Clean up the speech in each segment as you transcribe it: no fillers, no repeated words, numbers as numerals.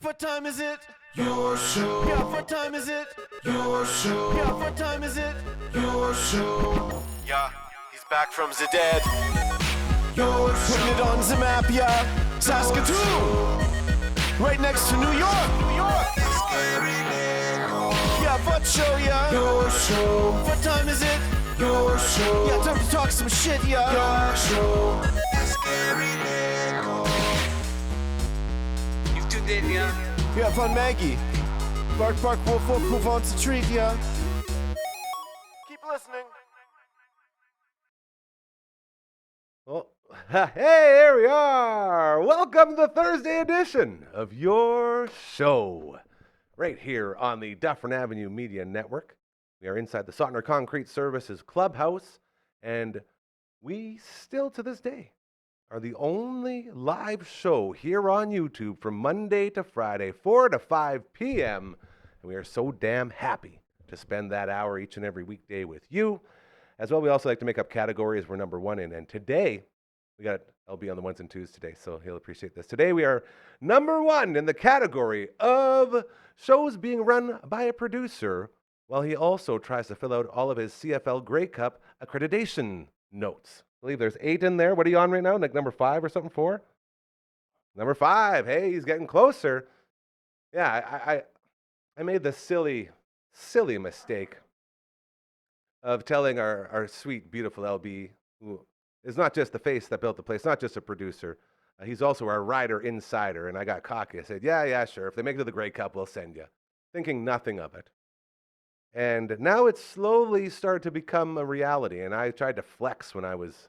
what time is it? Your show. Yeah, what time is it? Your show. Yeah, what time is it? Your show. Yeah, he's back from the dead. Your show. Putting it on the map, yeah. Saskatoon. Right next to New York. New York. Yeah, what show, yeah. Your show. What time is it? Your show. Yeah, time to talk some shit, yeah. Your show. You've tuned in, yeah? Yeah, fun Maggie. Bark, bark, wolf, wolf, move on to the treat, yeah. Keep listening. Oh, hey, here we are. Welcome to the Thursday edition of your show. Right here on the Dufferin Avenue Media Network. We are inside the Sautner Concrete Services Clubhouse, and we still to this day are the only live show here on YouTube from Monday to Friday, 4 to 5 p.m. And we are so damn happy to spend that hour each and every weekday with you. As well, we also like to make up categories we're number one in. And today, we got LB on the ones and twos today, so he'll appreciate this. Today, we are number one in the category of shows being run by a producer, while he also tries to fill out all of his CFL Grey Cup accreditation notes. I believe there's 8 in there. What are you on right now? Like number 5 or something? 4? Number 5. Hey, he's getting closer. Yeah, I made the silly mistake of telling our sweet, beautiful LB, who is not just the face that built the place, not just a producer. He's also our rider insider. And I got cocky. I said, yeah, sure. If they make it to the Grey Cup, we'll send you. Thinking nothing of it. And now it's slowly started to become a reality. And I tried to flex when I was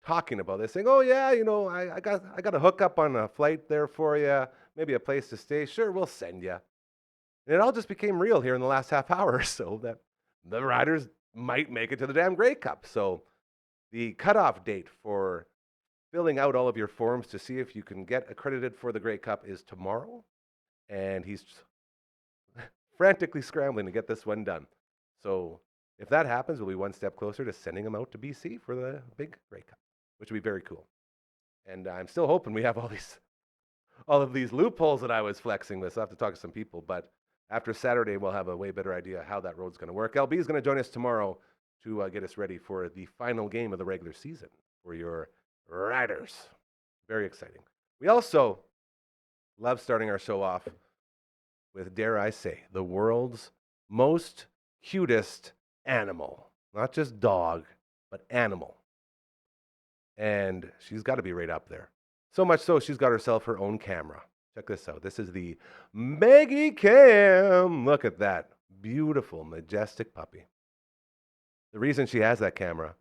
talking about this, saying, oh, yeah, you know, I got a hookup on a flight there for you, maybe a place to stay. Sure, we'll send you. And it all just became real here in the last half hour or so that the riders might make it to the damn Grey Cup. So the cutoff date for filling out all of your forms to see if you can get accredited for the Grey Cup is tomorrow. And he's frantically scrambling to get this one done. So if that happens, we'll be one step closer to sending him out to BC for the big Grey Cup, which would be very cool. And I'm still hoping we have all of these loopholes that I was flexing with. So I have to talk to some people, but after Saturday, we'll have a way better idea how that road's going to work. LB is going to join us tomorrow to get us ready for the final game of the regular season for your riders. Very exciting. We also love starting our show off with, dare I say, the world's most cutest animal. Not just dog, but animal. And she's got to be right up there. So much so, she's got herself her own camera. Check this out. This is the Maggie Cam. Look at that beautiful, majestic puppy. The reason she has that camera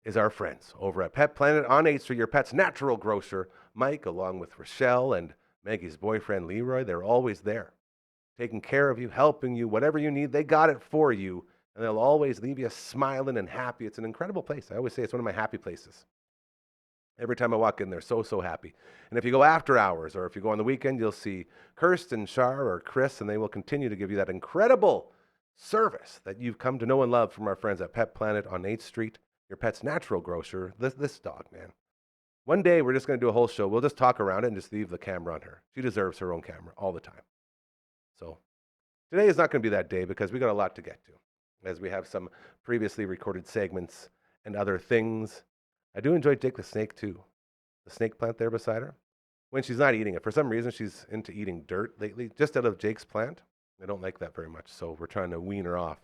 is our friends over at Pet Planet on 8th Street, your pet's natural grocer. Mike, along with Rochelle and Maggie's boyfriend, Leroy, they're always there, taking care of you, helping you, whatever you need, they got it for you. And they'll always leave you smiling and happy. It's an incredible place. I always say it's one of my happy places. Every time I walk in, they're so happy. And if you go after hours or if you go on the weekend, you'll see Kirsten, Shar, or Chris, and they will continue to give you that incredible service that you've come to know and love from our friends at Pet Planet on 8th Street, your pet's natural grocer. This dog, man. One day, we're just going to do a whole show. We'll just talk around it and just leave the camera on her. She deserves her own camera all the time. So today is not going to be that day because we got a lot to get to, as we have some previously recorded segments and other things. I do enjoy Jake the Snake, too. The snake plant there beside her. When she's not eating it. For some reason, she's into eating dirt lately, just out of Jake's plant. I don't like that very much, so we're trying to wean her off.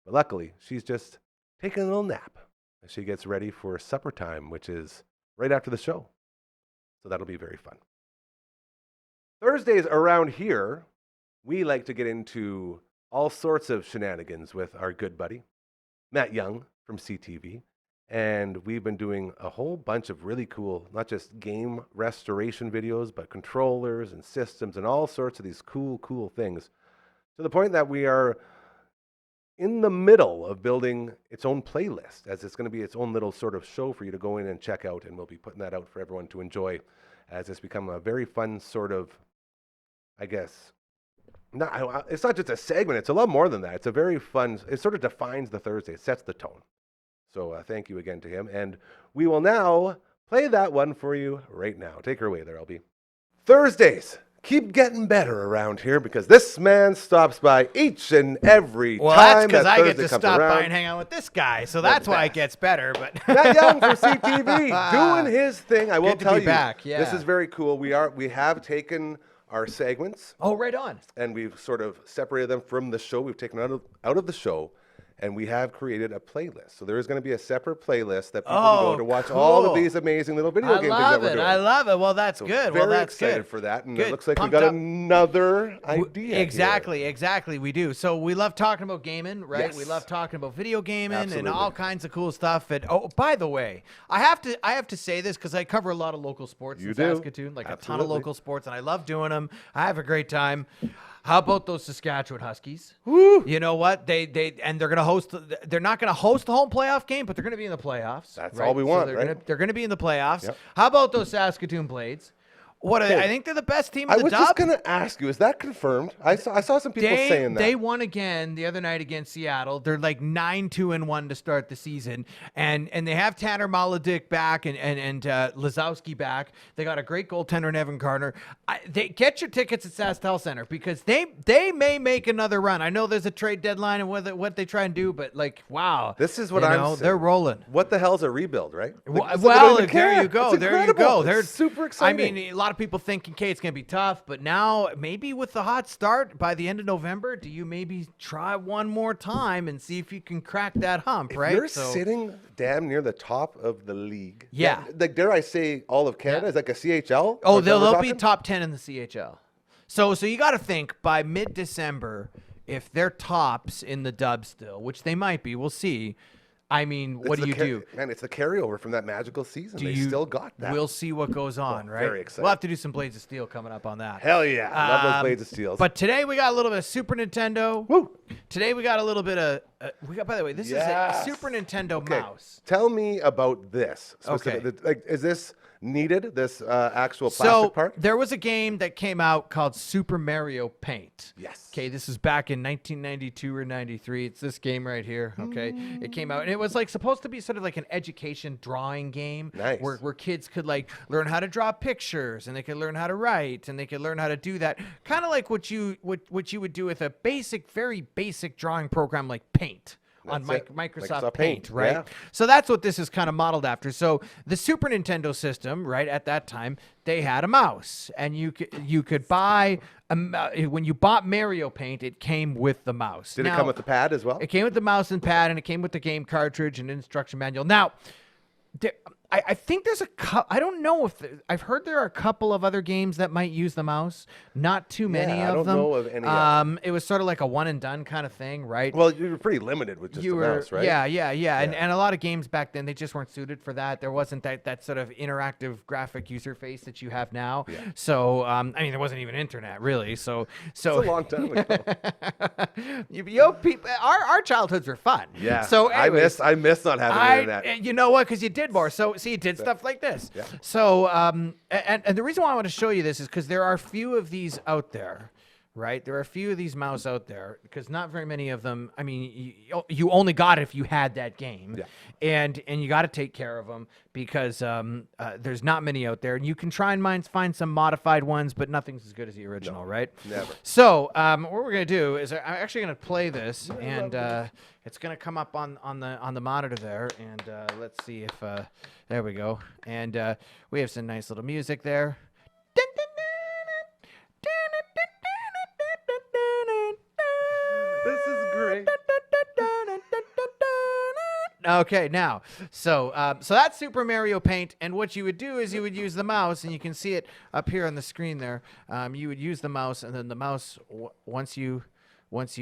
But luckily, she's just taking a little nap as she gets ready for supper time, which is right after the show. So that'll be very fun. Thursdays around here, we like to get into all sorts of shenanigans with our good buddy, Matt Young from CTV. And we've been doing a whole bunch of really cool, not just game restoration videos, but controllers and systems and all sorts of these cool things. To the point that we are in the middle of building its own playlist, as it's going to be its own little sort of show for you to go in and check out. And we'll be putting that out for everyone to enjoy, as it's become a very fun sort of, I guess, it's not just a segment. It's a lot more than that. It's a very fun, it sort of defines the Thursday. It sets the tone. So thank you again to him. And we will now play that one for you right now. Take her away there, LB. Thursdays keep getting better around here because this man stops by each and every Well, that's time because that I Thursday get to comes stop around. by and hang out with this guy, so that's why it gets better. But Matt Young for CTV doing his thing. I will Good to tell be you, back, yeah. this is very cool. We have taken our segments oh, right on. and we've sort of separated them from the show. We've taken out of the show, and we have created a playlist. So there is going to be a separate playlist that people can go to watch all of cool. these amazing little video I game love things that we're it. doing. I love it. Well, that's So good. Very Well, that's excited good. for that, and Good. it looks like Pumped we got up. another idea. Exactly. We do. So we love talking about gaming, right? Yes. We love talking about video gaming Absolutely. and all kinds of cool stuff. And oh, by the way, I have to say this because I cover a lot of local sports You in do. Saskatoon, like a ton of Absolutely. local sports, and I love doing them. I have a great time. How about those Saskatchewan Huskies? Woo. You know what? They're gonna host. They're not gonna host the home playoff game, but they're gonna be in the playoffs. That's right? all we want, they're right? They're gonna be in the playoffs. Yep. How about those Saskatoon Blades? I think they're the best team in I the was dub. just going to ask you, is that confirmed? I saw some people saying that. They won again the other night against Seattle. They're like 9-2-1 to start the season, and they have Tanner Maledick back and Lazowski back. They got a great goaltender in Evan Gardner. They get your tickets at SaskTel Center because they may make another run. I know there's a trade deadline and what they try and do, but like wow, This is what I'm saying. They're rolling. What the hell's a rebuild, right? Like, this is Well, what I there care. you go. It's There you incredible. go. It's They're super exciting. I mean, a lot of people thinking, okay, it's going to be tough, but now maybe with the hot start by the end of November, do you maybe try one more time and see if you can crack that hump, right? You're sitting damn near the top of the league. Yeah. Like, dare I say all of Canada is like a CHL? Oh, Is that what we're they'll be talking? top 10 in the CHL. So you got to think by mid-December, if they're tops in the dub still, which they might be, we'll see. I mean, what do you do? Man, it's the carryover from that magical season. They still got that. We'll see what goes on, right? very excited. We'll have to do some Blades of Steel coming up on that. Hell yeah. Love those Blades of Steel. But today we got a little bit of Super Nintendo. Woo. Today we got a little bit of by the way, this is a Yes. Super Nintendo Okay, mouse. tell me about this. Okay. Like, is this needed, this actual plastic So part? there was a game that came out called Super Mario Paint. Yes. Okay, this is back in 1992 or 93. It's this game right here. Okay, it came out and it was like supposed to be sort of like an education drawing game, Nice. where kids could like learn how to draw pictures and they could learn how to write and they could learn how to do that, kind of like what you would do with a very basic drawing program like Paint. On That's it. Microsoft Paint, right? yeah. So that's what this is kind of modeled after. So the Super Nintendo system, right, at that time, they had a mouse, and you could buy when you bought Mario Paint, it came with the mouse. Did it come with the pad as well? It came with the mouse and pad, and it came with the game cartridge and instruction manual. Now, I think there's I don't know if I've heard there are a couple of other games that might use the mouse. Not too many I of don't them. know of any of them. It was sort of like a one and done kind of thing, right? Well, you were pretty limited with just the mouse, right? Yeah. And a lot of games back then, they just weren't suited for that. There wasn't that sort of interactive graphic user face that you have now. Yeah. So, I mean, there wasn't even internet really. So It's a long time ago. people, our childhoods were fun. Yeah. So anyways, I miss not having internet. you know what? Because you did more. So see, you did stuff like this. Yeah. So and the reason why I want to show you this is because there are a few of these out there. Right, there are a few of these mouse out there because not very many of them. I mean, you only got it if you had that game, Yeah. and you got to take care of them because there's not many out there, and you can try and find some modified ones, but nothing's as good as the original, right? Never. So what we're gonna do is I'm actually gonna play this, and it's gonna come up on the monitor there, and let's see if there we go, and we have some nice little music there. This is great. Okay, now, so that's Super Mario Paint, and what you would do is you would use the mouse, and you can see it up here on the screen there. You would use the mouse, and then the mouse once you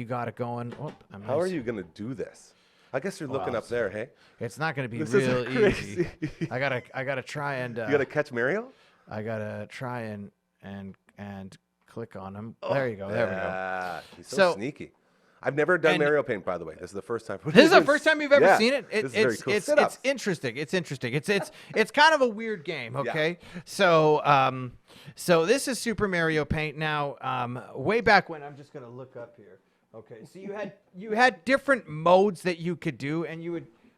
got it going. Oh, How are you going to do this? I guess you're looking up there, hey? It's not going to be This is real crazy. easy. I gotta try and. You got to catch Mario? I gotta try and click on him. There you go. There we go. He's so So- sneaky. I've never done and- Mario Paint, by the way. This is the first time. This is the first time you've ever Yeah. seen it. This is very cool. Sit up. It's interesting. It's interesting. It's kind of a weird game. Okay, so so this is Super Mario Paint. Now, way back when, I'm just gonna look up here. Okay, so you had different modes that you could do, and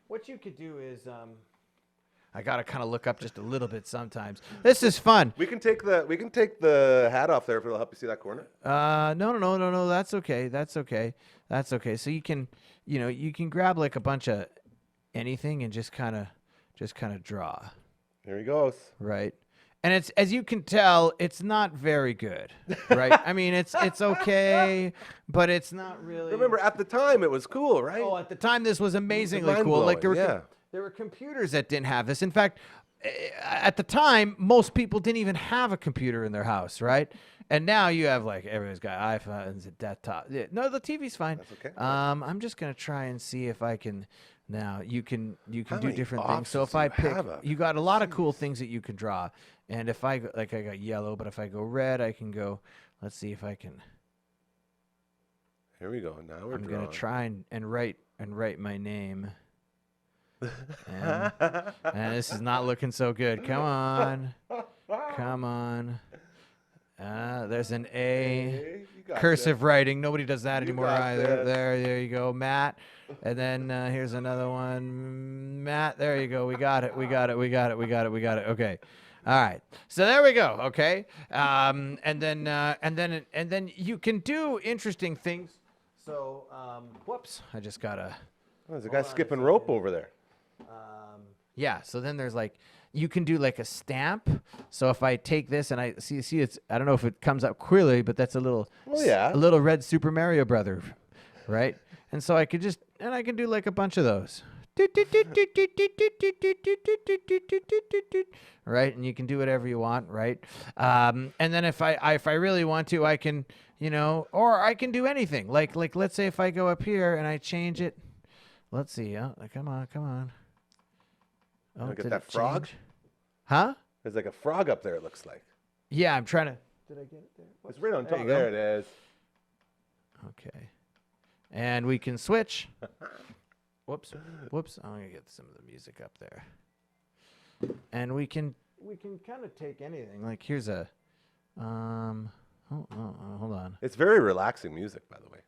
what you could do is I gotta kind of look up just a little bit sometimes. This is fun. We can take the hat off there if it'll help you see that corner. No. That's okay. So you can grab like a bunch of anything and just kind of draw. Here he goes. Right. And it's, as you can tell, it's not very good, right? I mean, it's okay, but it's not really. Remember, at the time, it was cool, right? Oh, at the time, this was amazingly cool. Like there were computers that didn't have this. In fact, at the time, most people didn't even have a computer in their house, right? And now you have like everyone's got iPhones, a desktop. Yeah, no, the TV's fine. That's okay. I'm just gonna try and see if I can. Now you can do different things. So if do I you pick, have? you got a lot of cool things that you can draw. And if I like, I got yellow, but if I go red, I can go. Let's see if I can. Here we go. Now we're I'm drawing. gonna try and write my name. And this is not looking so good. Come on. There's an A. Hey, you got Cursive writing. Nobody does that anymore got either. this. There you go, Matt. And then here's another one, Matt. There you go. We got it. Okay. All right. So there we go. Okay. And then you can do interesting things. So, whoops. I just gotta. Oh, there's a guy skipping rope over there. Yeah. So then there's like. You can do like a stamp. So if I take this and I see it's, I don't know if it comes up clearly, but that's a little red Super Mario brother, right? And so I could I can do like a bunch of those. Right? And you can do whatever you want, right? And then if I really want to, I can, or I can do anything. Like let's say if I go up here and I change it. Let's see. Oh, come on. Oh, Look at did that it frog. change? Huh? There's like a frog up there, it looks like. Yeah, I'm trying to. Did I get it there? It's right on There top. you go. There it is. Okay. And we can switch. Whoops. I'm going to get some of the music up there. And we can kind of take anything. Like here's a hold on. It's very relaxing music, by the way.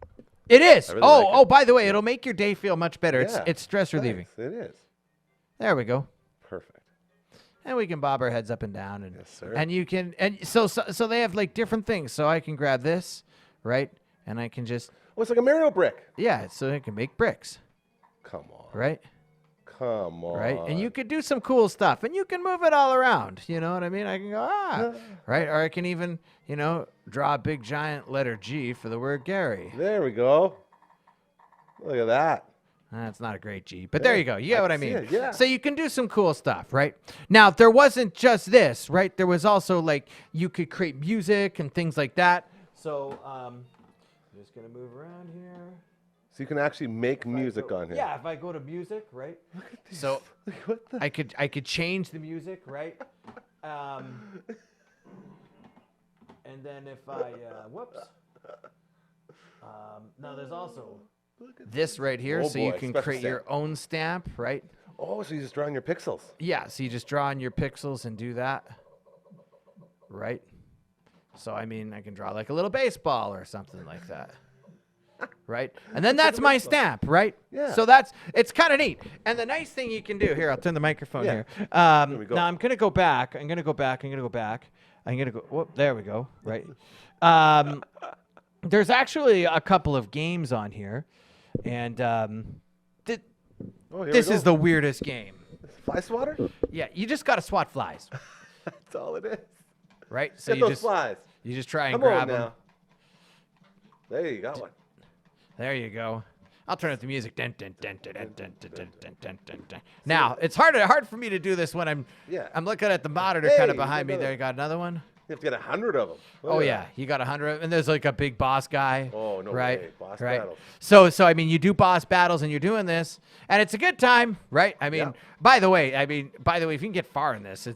It is. I really like it. By the way, it'll make your day feel much better. Yeah. It's stress relieving. Thanks. It is. There we go. Perfect. And we can bob our heads up and down, and Yes, sir. and you can, and so they have like different things. So I can grab this, right, and I can just Oh, it's like a Mario brick. so I can make bricks, Come on. right, Right. and you could do some cool stuff, and you can move it all around. You know what I mean? I can go right, or I can even draw a big giant letter G for the word Gary. There we go. Look at that. That's not a great G, but there you go. You get what I can see mean? it, yeah. So you can do some cool stuff, right? Now, there wasn't just this, right? There was also like you could create music and things like that. So I'm just going to move around here. So you can actually make music on here. Yeah, if I go to music, right? Look at these. So What the? I could change the music, right? And then if I now there's also this right here, Oh so you boy, can special create your stamp. own stamp, right? Oh, so you just draw on your pixels. Yeah, so you just draw on your pixels and do that, right? So, I mean, I can draw like a little baseball or something like that, right? And then that's my stamp, right? Yeah. So it's kind of neat. And the nice thing you can do, here, I'll turn the microphone Yeah. here. There we go. Now, I'm going to go back. Whoop, there we go, right? There's actually a couple of games on here, and Oh, here this we go. is the weirdest game. Fly swatter? Yeah, you just got to swat flies. That's all it is. Right? So Get you those just flies. try and Come grab on them. now. There you got one. There you go. I'll turn up the music. Dun, dun, dun, dun, dun, dun, dun, dun, dun, dun, dun, dun. Now, it's hard for me to do this when I'm looking at the monitor Hey, kind of you got behind me. another- There you got another one. You have to get 100 of them. Oh yeah, you got 100, and there's like a big boss guy. Oh, no right? way. Boss right. battles. So I mean, you do boss battles, and you're doing this, and it's a good time, right? I mean, Yeah. by the way, if you can get far in this,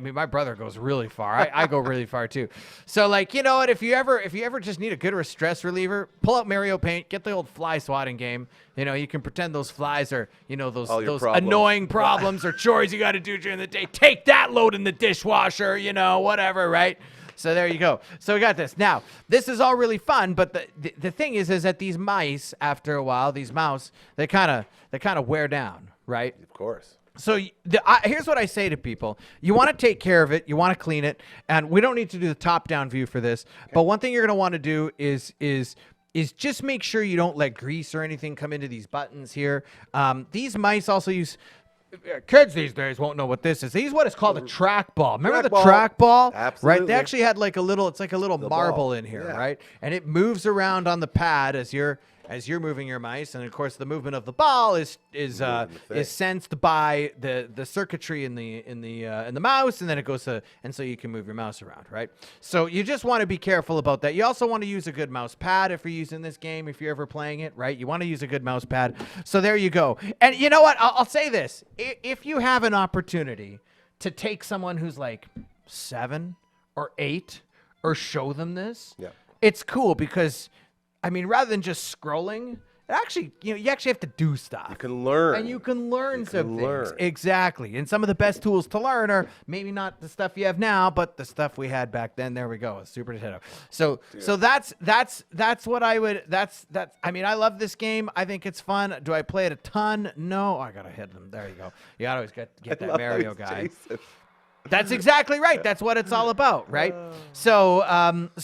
my brother goes really far. I go really far too. So like, you know what? If you ever just need a good stress reliever, pull out Mario Paint, get the old fly swatting game. You can pretend those flies are, those All your those problems. annoying problems or chores you got to do during the day. Take that load in the dishwasher, whatever, right? So there you go. So we got this. Now, this is all really fun, but the thing is that these mice, after a while, these mouse, they kind of wear down, right? Of course. here's what I say to people. You want to take care of it. You want to clean it. And we don't need to do the top-down view for this. Okay. But one thing you're going to want to do is just make sure you don't let grease or anything come into these buttons here. These mice also use... Kids these days won't know what this is. They use what is called a trackball. Remember the trackball? Absolutely. Right? They actually had like a little... It's like a little marble ball in here, right? And it moves around on the pad as you're moving your mice, and of course the movement of the ball is sensed by the circuitry in the mouse, and then it goes to, and so you can move your mouse around, right? So you just want to be careful about that. You also want to use a good mouse pad if you're using this game, if you're ever playing it, right? You want to use a good mouse pad. So there you go. And you know what? I'll say this: if you have an opportunity to take someone who's like 7 or 8 or show them this, it's cool because, I mean, rather than just scrolling, actually, you actually have to do stuff. You can learn. And you can learn some things. Exactly. And some of the best tools to learn are maybe not the stuff you have now, but the stuff we had back then. There we go. Super Nintendo. So that's what I would, I mean, I love this game. I think it's fun. Do I play it a ton? No. Oh, I got to hit them. There you go. You got to always get that Mario guy. Jason. That's exactly right. That's what it's all about, right? So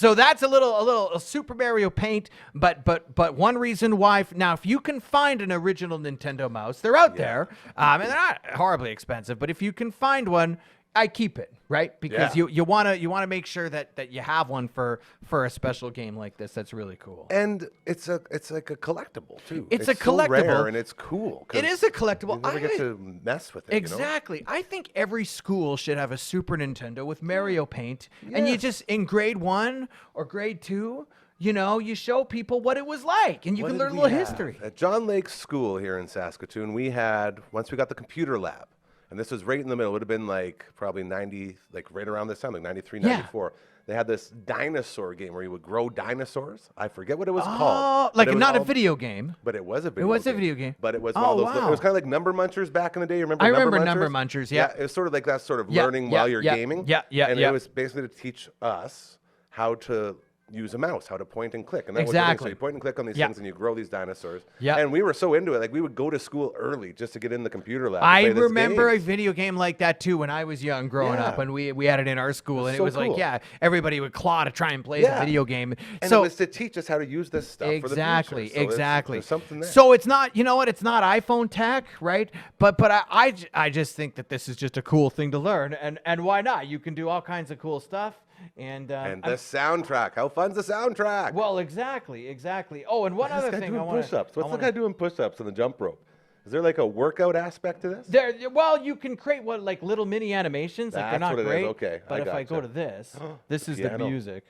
that's a little Super Mario Paint, but one reason why now, if you can find an original Nintendo mouse, they're out there, and they're not horribly expensive, but if you can find one, I keep it, right? Because you want to make sure that you have one for a special game like this. That's really cool. And it's like a collectible too. It's a collectible, so rare and it's cool. It is a collectible. You never get to mess with it. Exactly. I think every school should have a Super Nintendo with Mario Paint, and you just in grade 1 or grade 2. You show people what it was like, and you can learn a little history. At John Lake's school here in Saskatoon, we had, once we got the computer lab, and this was right in the middle. It would have been like probably 90, like right around this time, like 93, 94. They had this dinosaur game where you would grow dinosaurs. I forget what it was called. Like not a video game. But it was a video game. It was a video game. But it was one of those, it was kind of like Number Munchers back in the day. You remember I Number remember Munchers? Number Munchers, yeah. It was sort of like that sort of learning while you're gaming. And it was basically to teach us how to use a mouse, how to point and click. And that was the thing. So you point and click on these things and you grow these dinosaurs. And we were so into it. Like we would go to school early just to get in the computer lab. I remember a video game like that too when I was young growing up, and we had it in our school, and it was like, everybody would claw to try and play the video game. And so it was to teach us how to use this stuff for the future. So exactly. There's something there. So it's not, it's not iPhone tech, right? But I just think that this is just a cool thing to learn, and why not? You can do all kinds of cool stuff. And the soundtrack. How fun's the soundtrack? Well, exactly. Oh, and one other thing I want to... Push-ups. What's the guy doing push-ups on the jump rope? Is there like a workout aspect to this? Well, you can create like little mini animations. Like they're not great. Okay. But if I go to this, this is the music,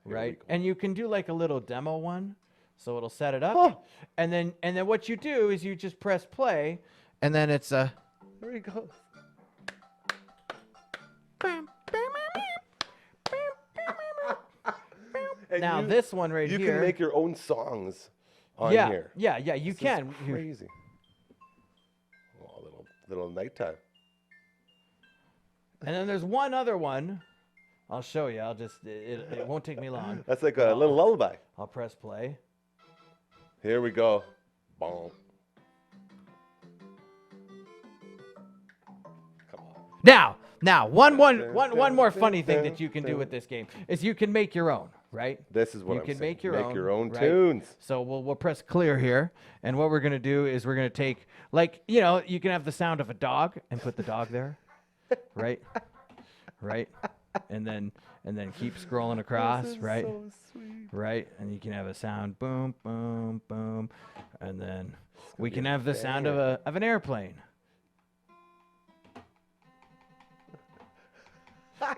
right? And you can do like a little demo one. So it'll set it up. And then what you do is you just press play, and then it's a... There he goes. Now this one right here. You can make your own songs on here. Yeah, you can. Is crazy. Oh, little nighttime. And then there's one other one. I'll show you. It won't take me long. That's like a little lullaby. I'll press play. Here we go. Boom. Come on. Now, one more funny thing that you can do with this game is you can make your own, right? This is what you I'm can saying. make your own right? tunes. So we'll press clear here, and what we're gonna do is we're gonna take, like, you can have the sound of a dog and put the dog there, right, and then keep scrolling across, right, so sweet. Right, and you can have a sound boom, boom, boom, and then we can have the sound of an airplane.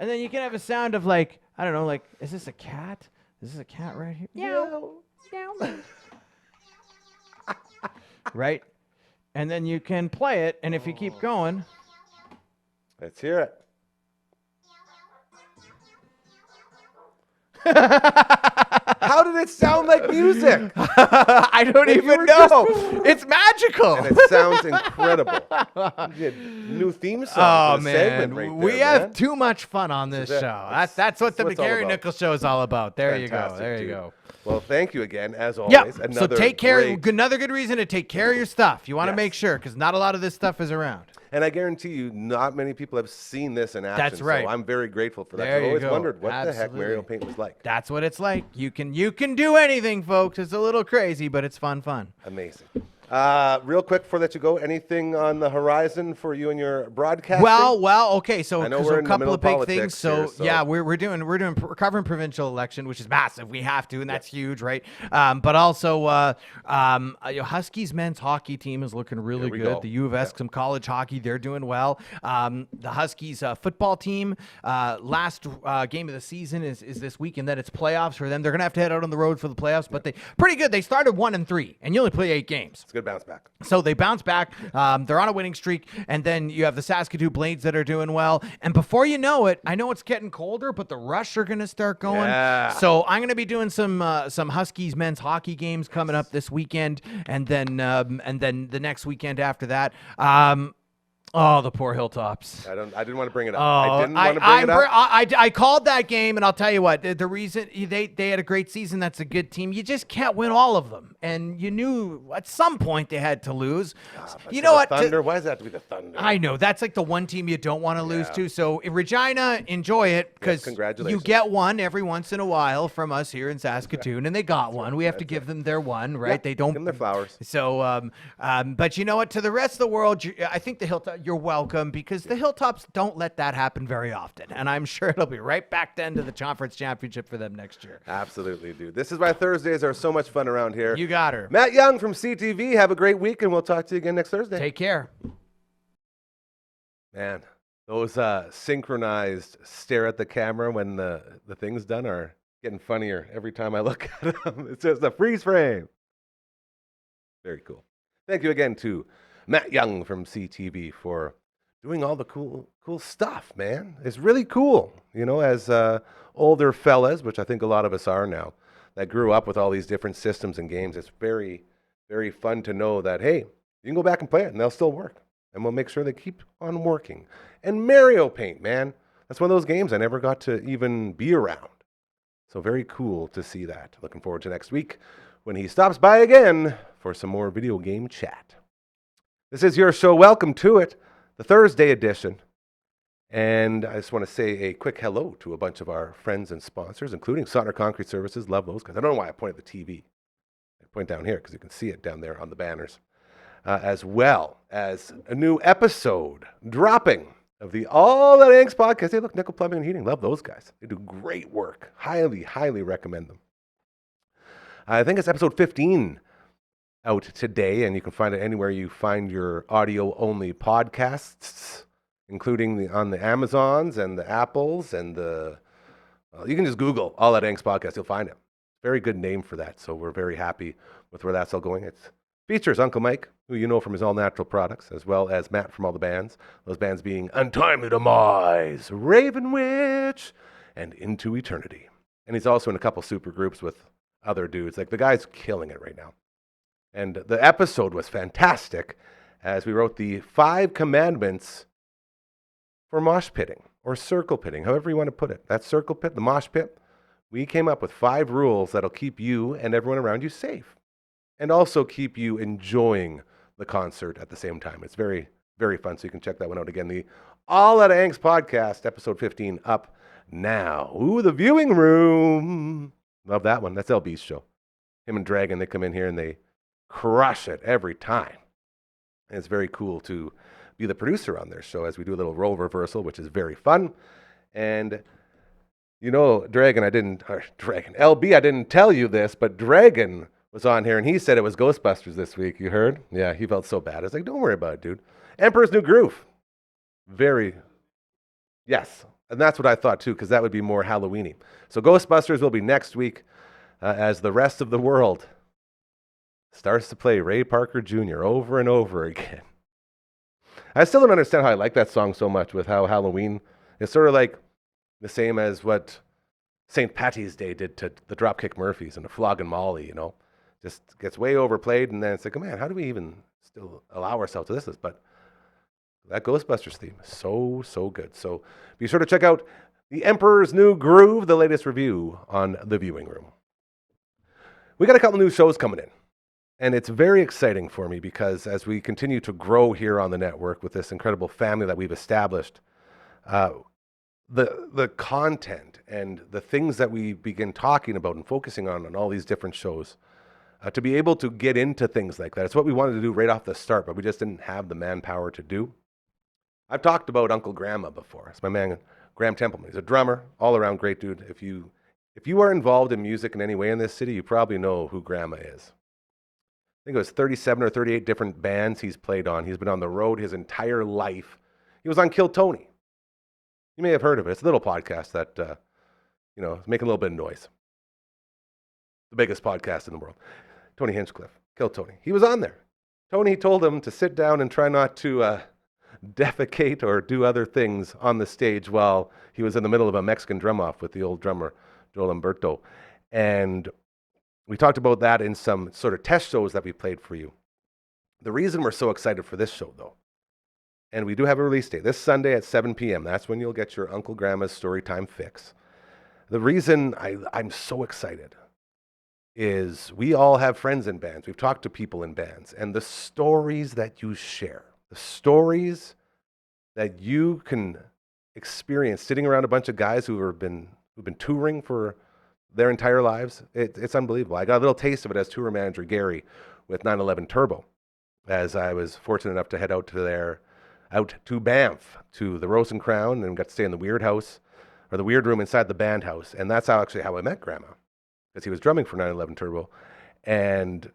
And then you can have a sound of like, I don't know, like, is this a cat? Is this a cat right here? Meow. Right? And then you can play it, and if you keep going. Let's hear it. How did it sound like music? I don't even know. It's magical. And it sounds incredible. New theme song. Oh, man. We have too much fun on this show. That's what the McGarry Nichols show is all about. There you go. Well, thank you again, as always. Yeah. So take care. Another good reason to take care of your stuff. You want to make sure, because not a lot of this stuff is around. And I guarantee you, not many people have seen this in action. That's right. So I'm very grateful for that. There I've you always go. wondered what the heck Absolutely. Mario Paint was like. That's what it's like. You can do anything, folks. It's a little crazy, but it's fun. Amazing. Real quick before I let you go, anything on the horizon for you and your broadcasting? Well, okay. So I know so we're a in the couple middle of of big politics things. So, here, so- yeah, we're covering provincial election, which is massive. We have to, and that's huge, right? But also, Huskies men's hockey team is looking really we good. go. The U of S, some college hockey, they're doing well. The Huskies football team, last game of the season is this week, and then it's playoffs for them. They're gonna have to head out on the road for the playoffs, but they pretty good. They started 1-3, and you only play 8 games. It's a good bounce back. So they bounce back. They're on a winning streak. And then you have the Saskatoon Blades that are doing well. And before you know it, I know it's getting colder, but the Rush are going to start going. Yeah. So I'm going to be doing some Huskies men's hockey games coming up this weekend. And then the next weekend after that. Oh, the poor Hilltops. I didn't want to bring it up. Oh, I didn't want to bring it up. I called that game, and I'll tell you what. The reason they had a great season. That's a good team. You just can't win all of them, and you knew at some point they had to lose. You know what? Thunder? Why does that have to be the Thunder? I know that's like the one team you don't want to lose to. So in Regina, enjoy it because congratulations. you get one every once in a while from us here in Saskatoon, and they got one. We have to give them their one, right? Yeah, They don't give them their flowers. So, but you know what? To the rest of the world, I think the Hilltops. You're welcome because the Hilltops don't let that happen very often, and I'm sure it'll be right back then to the conference championship for them next year. Absolutely, dude. This is why Thursdays are so much fun around here. You got her. Matt Young from CTV. Have a great week, and we'll talk to you again next Thursday. Take care. Man, those synchronized stare at the camera when the thing's done are getting funnier every time I look at them. It's just a freeze frame. Very cool. Thank you again to Matt Young from CTV for doing all the cool stuff, man. It's really cool, you know, as older fellas, which I think a lot of us are now, that grew up with all these different systems and games. It's very, very fun to know that, hey, you can go back and play it and they'll still work. And we'll make sure they keep on working. And Mario Paint, man, that's one of those games I never got to even be around. So very cool to see that. Looking forward to next week when he stops by again for some more video game chat. This is your show. Welcome to it, the Thursday edition. And I just want to say a quick hello to a bunch of our friends and sponsors, including Sauter Concrete Services. Love those guys. I don't know why I point at the TV. I point down here because you can see it down there on the banners. As well as a new episode dropping of the All That Inks podcast. Hey, look, Nickel Plumbing and Heating. Love those guys. They do great work. Highly, highly recommend them. I think it's episode 15 out today, and you can find it anywhere you find your audio-only podcasts, including on the Amazons and the Apples and the... you can just Google All That Inks podcast. You'll find it. Very good name for that, so we're very happy with where that's all going. It features Uncle Mike, who you know from his all-natural products, as well as Matt from all the bands. Those bands being Untimely Demise, Raven Witch, and Into Eternity. And he's also in a couple super groups with other dudes. Like, the guy's killing it right now. And the episode was fantastic as we wrote the 5 commandments for mosh pitting or circle pitting, however you want to put it. That circle pit, the mosh pit, we came up with 5 rules that'll keep you and everyone around you safe and also keep you enjoying the concert at the same time. It's very, very fun, so you can check that one out again. The All That Angst podcast, episode 15, up now. Ooh, the viewing room. Love that one. That's LB's show. Him and Dragon, they come in here and they crush it every time. And it's very cool to be the producer on their show as we do a little role reversal, which is very fun. And you know, LB, I didn't tell you this, but Dragon was on here and he said it was Ghostbusters this week. You heard? Yeah, he felt so bad. I was like, don't worry about it, dude. Emperor's New Groove. Yes. And that's what I thought too, because that would be more Halloween-y. So Ghostbusters will be next week as the rest of the world starts to play Ray Parker Jr. over and over again. I still don't understand how I like that song so much with how Halloween is sort of like the same as what St. Patty's Day did to the Dropkick Murphys and the Flogging Molly, you know. Just gets way overplayed, and then it's like, oh man, how do we even still allow ourselves to this? But that Ghostbusters theme is so, so good. So be sure to check out The Emperor's New Groove, the latest review on The Viewing Room. We got a couple new shows coming in. And it's very exciting for me because as we continue to grow here on the network with this incredible family that we've established, uh, the content and the things that we begin talking about and focusing on all these different shows, to be able to get into things like that. It's what we wanted to do right off the start, but we just didn't have the manpower to do. I've talked about Uncle Grandma before. It's my man, Graham Templeman. He's a drummer, all around great dude. If you are involved in music in any way in this city, you probably know who Grandma is. I think it was 37 or 38 different bands he's played on. He's been on the road his entire life. He was on Kill Tony. You may have heard of it. It's a little podcast that, is making a little bit of noise. The biggest podcast in the world. Tony Hinchcliffe, Kill Tony. He was on there. Tony told him to sit down and try not to defecate or do other things on the stage while he was in the middle of a Mexican drum-off with the old drummer, Joel Umberto. And we talked about that in some sort of test shows that we played for you. The reason we're so excited for this show, though, and we do have a release date, this Sunday at 7 p.m., that's when you'll get your Uncle Grandma's Storytime fix. The reason I'm so excited is we all have friends in bands. We've talked to people in bands, and the stories that you share, the stories that you can experience sitting around a bunch of guys who've been touring for their entire lives, it's unbelievable. I got a little taste of it as tour manager Gary with 911 Turbo, as I was fortunate enough to head out to Banff, to the Rose and Crown, and got to stay in the Weird House, or the Weird Room inside the band house. And that's actually how I met Grandma, because he was drumming for 911 Turbo. And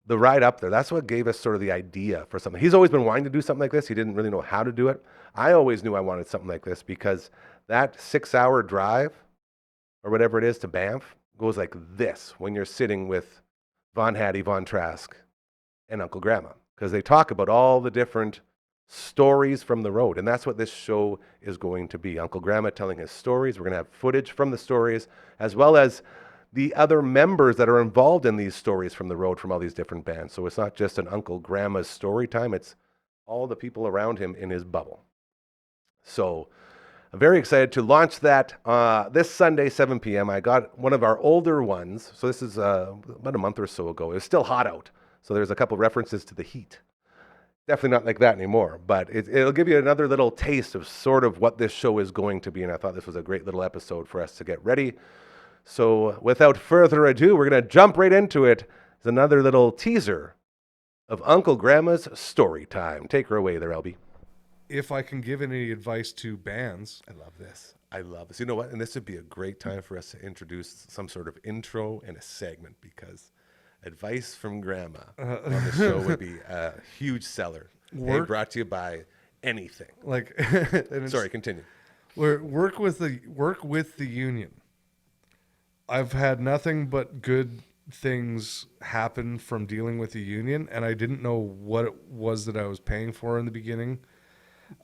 the ride up there, that's what gave us sort of the idea for something. He's always been wanting to do something like this. He didn't really know how to do it. I always knew I wanted something like this because that 6-hour drive, or whatever it is, to Banff goes like this when you're sitting with Von Hattie, Von Trask, and Uncle Grandma, because they talk about all the different stories from the road. And that's what this show is going to be. Uncle Grandma telling his stories. We're going to have footage from the stories, as well as the other members that are involved in these stories from the road from all these different bands. So it's not just an Uncle Grandma's story time. It's all the people around him in his bubble. So I'm very excited to launch that this Sunday, 7 p.m. I got one of our older ones. So this is about a month or so ago. It was still hot out. So there's a couple references to the heat. Definitely not like that anymore, but it'll give you another little taste of sort of what this show is going to be. And I thought this was a great little episode for us to get ready. So without further ado, we're going to jump right into it. It's another little teaser of Uncle Grandma's story time. Take her away there, LB. If I can give any advice to bands. I love this. You know what? And this would be a great time for us to introduce some sort of intro and a segment, because advice from Grandma on the show would be a huge seller. Hey, brought to you by anything. Sorry, continue. Work with the union. I've had nothing but good things happen from dealing with the union, and I didn't know what it was that I was paying for in the beginning,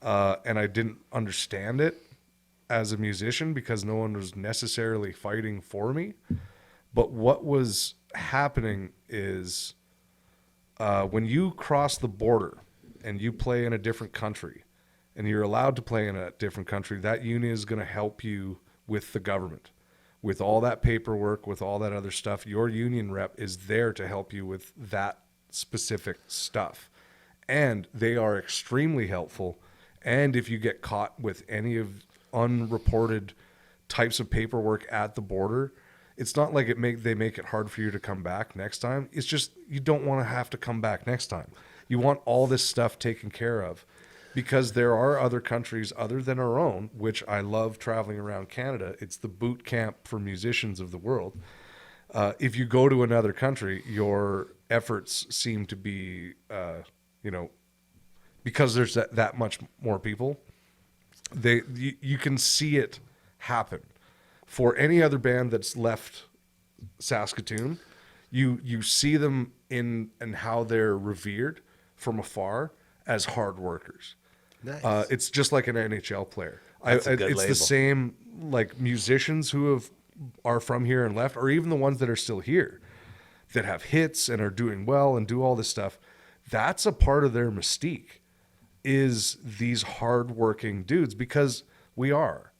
and I didn't understand it as a musician because no one was necessarily fighting for me. But what was happening is when you cross the border and you play in a different country and you're allowed to play in a different country, that union is going to help you with the government. With all that paperwork, with all that other stuff, your union rep is there to help you with that specific stuff. And they are extremely helpful. And if you get caught with any of unreported types of paperwork at the border, it's not like they make it hard for you to come back next time. It's just you don't want to have to come back next time. You want all this stuff taken care of, because there are other countries other than our own, which I love traveling around Canada. It's the boot camp for musicians of the world. If you go to another country, your efforts seem to be, because there's that much more people, you can see it happen. For any other band that's left Saskatoon, you see them in how they're revered from afar as hard workers. Nice. It's just like an NHL player. That's a good it's label. the same like musicians who are from here and left, or even the ones that are still here that have hits and are doing well and do all this stuff. That's a part of their mystique, is these hardworking dudes, because we are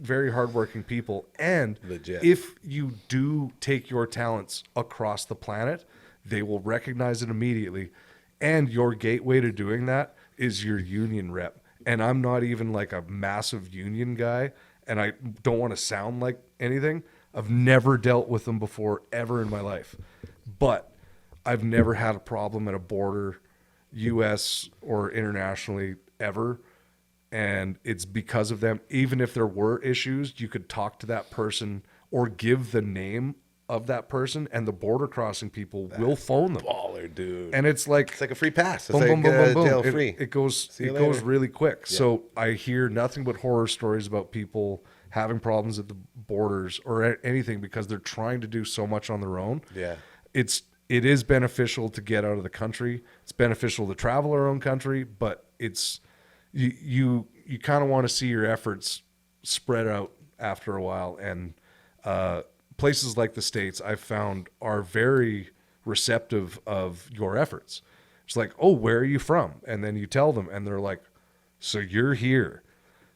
very hardworking people. And legit. If you do take your talents across the planet, they will recognize it immediately. And your gateway to doing that is your union rep. And I'm not even like a massive union guy, and I don't want to sound like anything. I've never dealt with them before ever in my life. But I've never had a problem at a border, U.S. or internationally, ever. And it's because of them. Even if there were issues, you could talk to that person or give the name of that person, and the border crossing people will phone them. Baller, dude. And it's like a free pass. It's boom, like boom, boom, boom, boom. jail free. It goes you later. really quick. Yeah. So I hear nothing but horror stories about people having problems at the borders or anything because they're trying to do so much on their own. Yeah. It is beneficial to get out of the country. It's beneficial to travel our own country, but it's you kind of want to see your efforts spread out after a while. And places like the States, I've found, are very receptive of your efforts. It's like, oh, where are you from? And then you tell them, and they're like, so you're here.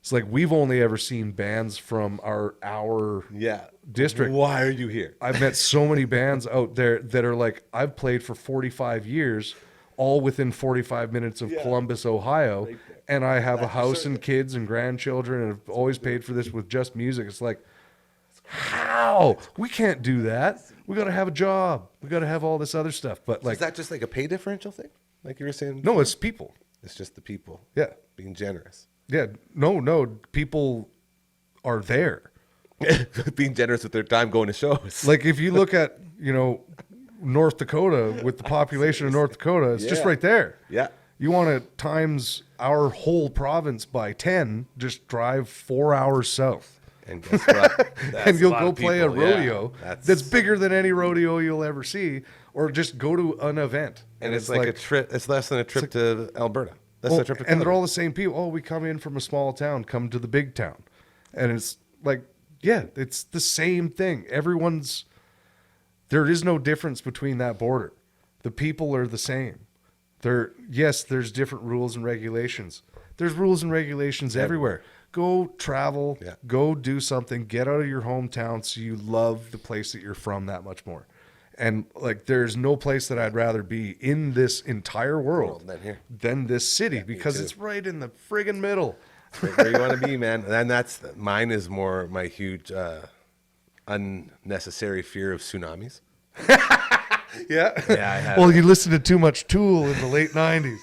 It's like, we've only ever seen bands from our district. Why are you here? I've met so many bands out there that are like, I've played for 45 years, all within 45 minutes of Columbus, Ohio, and I have a house and kids and grandchildren, and I've always paid for this with just music. It's like, how? We can't do that. We got to have a job. We got to have all this other stuff. But like, Is that just like a pay differential thing? Like you were saying? no, it's people. It's just the people Yeah. being generous. Yeah. No, people are there. Being generous with their time going to shows. Like if you look at, North Dakota, with the population of North Dakota, it's just Yeah. right there. Yeah. You want to times our whole province by 10, just drive 4 hours south. And guess what? That's And you'll lot go of play a people, yeah. rodeo that's bigger than any rodeo you'll ever see, or just go to an event. And it's like a trip. It's less than a trip to Alberta. That's a trip to and they're Calgary. all the same people. Oh, we come in from a small town, come to the big town. And it's like, yeah, it's the same thing. There is no difference between that border. The people are the same. There's different rules and regulations. There's rules and regulations everywhere. Go travel, go do something, get out of your hometown so you love the place that you're from that much more. And like, there's no place that I'd rather be in this entire world than this city, because it's right in the friggin' middle. Right where you want to be, man. And mine is more my huge unnecessary fear of tsunamis. Yeah. Yeah, I have. Well, you listened to too much Tool in the late 90s.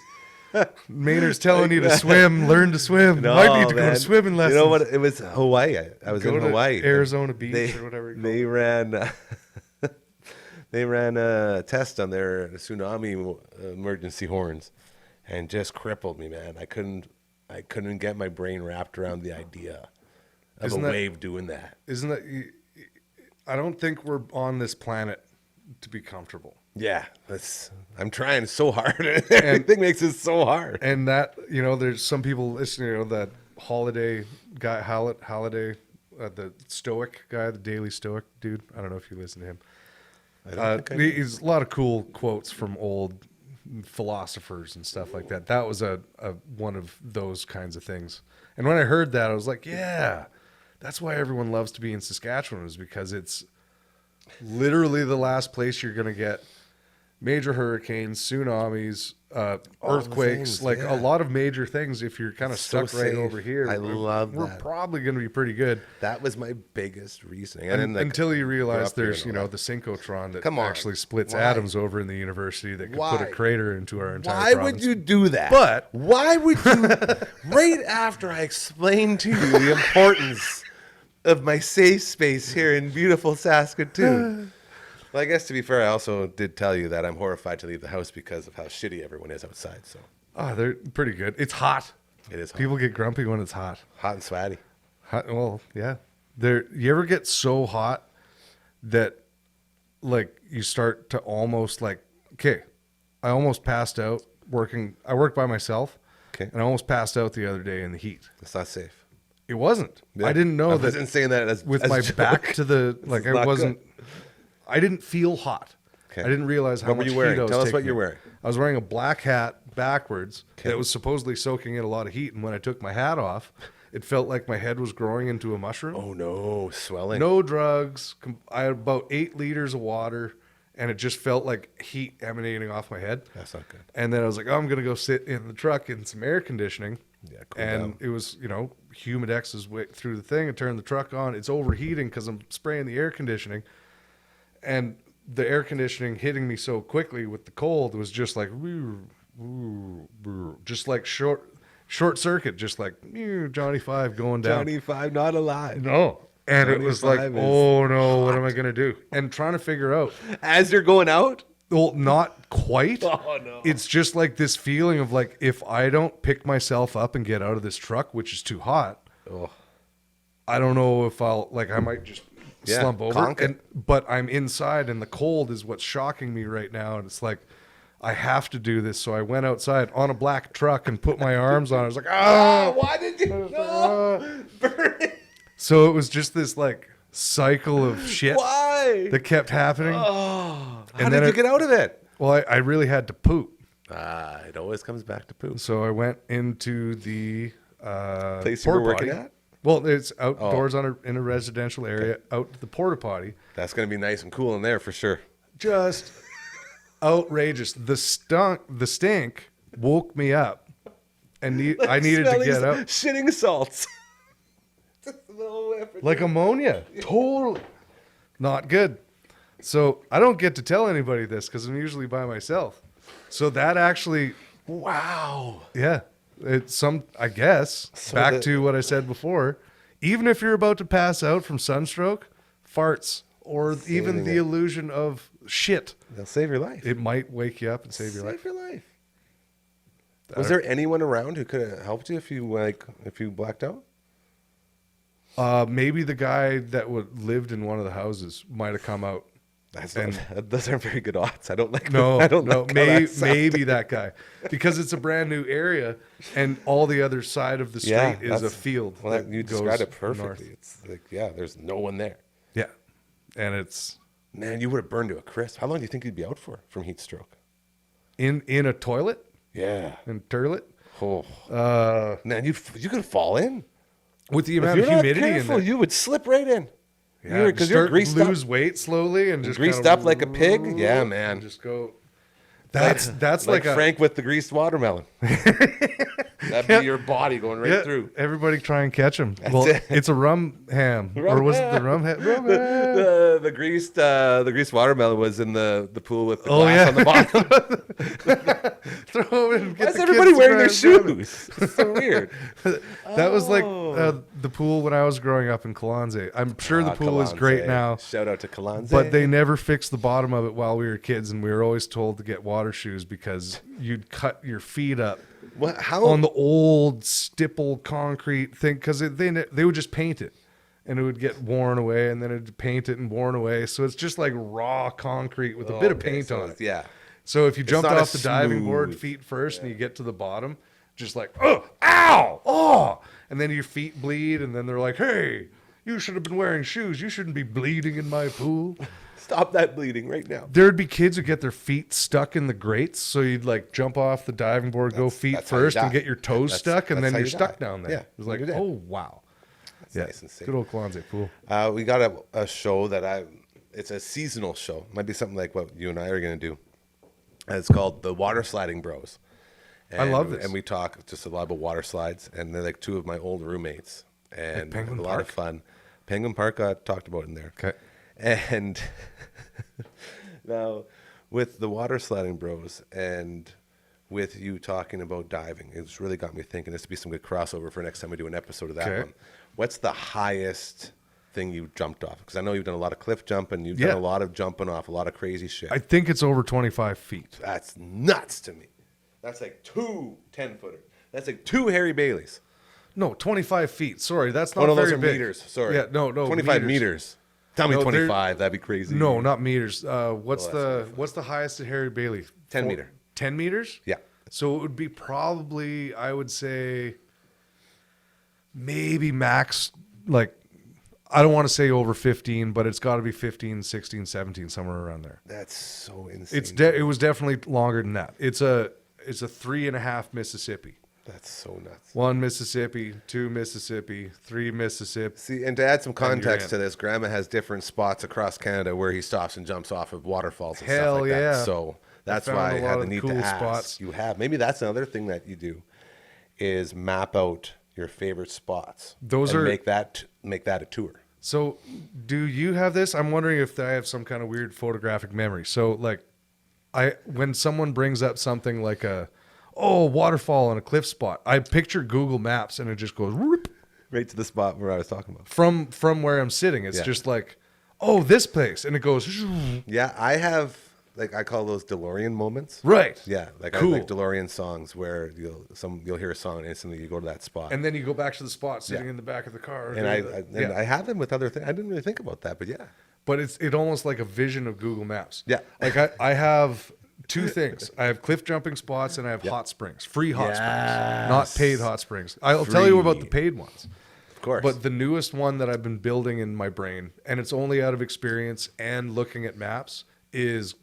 Maynard's telling you to swim, learn to swim. No, Might need to go man. to swimming lessons. You know what? It was Hawaii. I was Go in to Hawaii. Arizona Beach or whatever. They ran. They ran a test on their tsunami emergency horns, and just crippled me, man. I couldn't get my brain wrapped around the idea of wave doing that. Isn't that? I don't think we're on this planet to be comfortable. Yeah, I'm trying so hard. Everything makes it so hard. And that, there's some people listening, that Holiday guy, Holiday, the Stoic guy, the Daily Stoic dude. I don't know if you listen to him. I don't think I do. He's a lot of cool quotes from old philosophers and stuff like that. That was a one of those kinds of things. And when I heard that, I was like, yeah, that's why everyone loves to be in Saskatchewan, is because it's literally the last place you're going to get major hurricanes, tsunamis, earthquakes, things, a lot of major things. If you're kind of So stuck right safe. over here, I love we're that. probably going to be pretty good. That was my biggest reasoning. And then, until you realize up here there's, and all that. the synchrotron that Come on. actually splits Why? atoms over in the university that could put a Why? crater into our entire Why province. would you do that? But- why would you? Right after I explained to you the importance of my safe space here in beautiful Saskatoon. Well, I guess to be fair, I also did tell you that I'm horrified to leave the house because of how shitty everyone is outside. So Oh, they're pretty good. It's hot. it is hot, People get grumpy when it's hot. hot and sweaty. Well, yeah. You ever get so hot that you start to almost okay, I almost passed out working. I work by myself. Okay. And I almost passed out the other day in the heat. It's not safe. It wasn't. Yeah. I didn't know I that. wasn't saying that as with as my a joke. back to the This is I not wasn't. I didn't feel hot. Okay. I didn't realize how What were much you wearing? heat I was Tell us what taking you're in. wearing. I was wearing a black hat backwards that was supposedly soaking in a lot of heat, and when I took my hat off, it felt like my head was growing into a mushroom. Oh no, swelling. No drugs. I had about 8 liters of water, and it just felt like heat emanating off my head. That's not good. And then I was like, oh, I'm going to go sit in the truck in some air conditioning. Yeah, cool and down. it was, Humidex is through the thing. I turned the truck on. It's overheating because I'm spraying the air conditioning. And the air conditioning hitting me so quickly with the cold was just like, just like short circuit, just like Johnny Five going down. Johnny Five not alive. No. And it was like, oh no, what am I going to do? And trying to figure out. As you're going out? Well, not quite. Oh, no. It's just like this feeling of like, if I don't pick myself up and get out of this truck, which is too hot, I don't know if I might just slump over. But I'm inside and the cold is what's shocking me right now. And it's like, I have to do this. So I went outside on a black truck and put my arms on it. I was like, why did you burn it? So it was just this like cycle of shit Why? that kept happening. How did you get out of it? Well, I really had to poop. It always comes back to poop. So I went into the Place you were working at? Well, it's outdoors in a residential area, out to the porta potty. That's going to be nice and cool in there for sure. Just outrageous. The stink woke me up, and I needed to get out. Shitting salts. Like ammonia. Totally. Not good. So I don't get to tell anybody this because I'm usually by myself. So that actually, Wow. yeah, it's I guess, back to what I said before. Even if you're about to pass out from sunstroke, farts, or even the illusion of shit, They'll save your life. it might wake you up and save your life. Save your life. Was there anyone around who could have helped you if you blacked out? Maybe the guy that lived in one of the houses might have come out. Those aren't very good odds. I don't like. No, I don't no, like how that sounded. maybe that guy, because it's a brand new area, and all the other side of the street is a field. Well, that you goes described it perfectly. north. It's like, there's no one there. Yeah, and it's Man, you would have burned to a crisp. How long do you think you'd be out for from heat stroke? in a toilet Yeah. and turlet Oh. Man, you could fall in. with the If amount you're of not humidity in careful, there. you would slip right in. Yeah, Because you're greased lose up. weight slowly and just Greased kinda up like a pig? Yeah, man. Just go. That's like like, Frank with the greased watermelon. That'd be your body going right through. Everybody try and catch him. Well, it's a rum ham, or was it the rum ham? Rum ham. The greased watermelon was in the pool with the glass on the bottom. Throw it and get Why is the everybody kids to wearing their grab it. shoes? It's so weird. That was like the pool when I was growing up in Kalanze. I'm sure the pool is great Kalanze. now, Shout out to Kalanze. but they never fixed the bottom of it while we were kids, and we were always told to get water shoes because you'd cut your feet up on the old stipple concrete thing, because they would just paint it and it would get worn away, and then it'd paint it and worn away. So it's just like raw concrete with a bit of paint on it. Yeah. So if you jumped not off a the diving smooth- board feet first and you get to the bottom, just like, oh, and then your feet bleed, and then they're like, hey, you should have been wearing shoes. You shouldn't be bleeding in my pool. Stop that bleeding right now. There'd be kids who get their feet stuck in the grates, so you'd like jump off the diving board, go feet that's how you first, and die. get your toes stuck, and that's then how you're you stuck die. down there. Yeah, It was like, you're dead. oh wow, Nice and safe. good old Kalanze pool. We got a show it's a seasonal show. Might be something like what you and I are going to do. And it's called The Water Sliding Bros. I love this. And we talk just a lot about water slides. And they're like two of my old roommates. And Penguin a lot of Park? fun. Penguin Park got talked about in there. Okay. And now with The Water Sliding Bros and with you talking about diving, it's really got me thinking this would be some good crossover for next time we do an episode of that Okay. one. What's the highest thing you jumped off? Because I know you've done a lot of cliff jumping. You've done a lot of jumping off, a lot of crazy shit. I think it's over 25 feet. That's nuts to me. That's like 2 10-footers. That's like 2 Harry Baileys. No, 25 feet. Sorry, that's not Oh, no, very those are big. meters. Sorry. Yeah, no, 25 meters. Tell me No, they're- 25. That'd be crazy. No, not meters. What's that's the highest at Harry Bailey? 10 meter. 10 meters? Yeah. So it would be probably, I would say, maybe max, like, I don't want to say over 15, but it's got to be 15, 16, 17, somewhere around there. That's so insane. It was definitely longer than that. It's a 3.5 Mississippi. That's so nuts. 1 Mississippi, 2 Mississippi, 3 Mississippi. See, and to add some context to in. this, Grandma has different spots across Canada where he stops and jumps off of waterfalls and Hell stuff like yeah. that. So that's found why a I lot had the of need cool to ask. spots. You have. Maybe that's another thing that you do is map out your favorite spots. Those and are- make that a tour. So, do you have this? I'm wondering if I have some kind of weird photographic memory. So, like, when someone brings up something like waterfall and a cliff spot, I picture Google Maps and it just goes whoop, Right to the spot where I was talking about. from where I'm sitting. It's just like, oh, this place, and it goes Yeah, I have, like, I call those DeLorean moments. right. Yeah, like Cool. I like DeLorean songs where you'll hear a song and instantly you go to that spot. And then you go back to the spot sitting Yeah. in the back of the car. And I have them with other things. I didn't really think about that, but yeah. But it almost like a vision of Google Maps. Yeah. Like I have 2 things. I have cliff jumping spots and I have hot springs, free hot springs, not paid hot springs. I'll tell you about the paid ones. Of course. But the newest one that I've been building in my brain, and it's only out of experience and looking at maps, is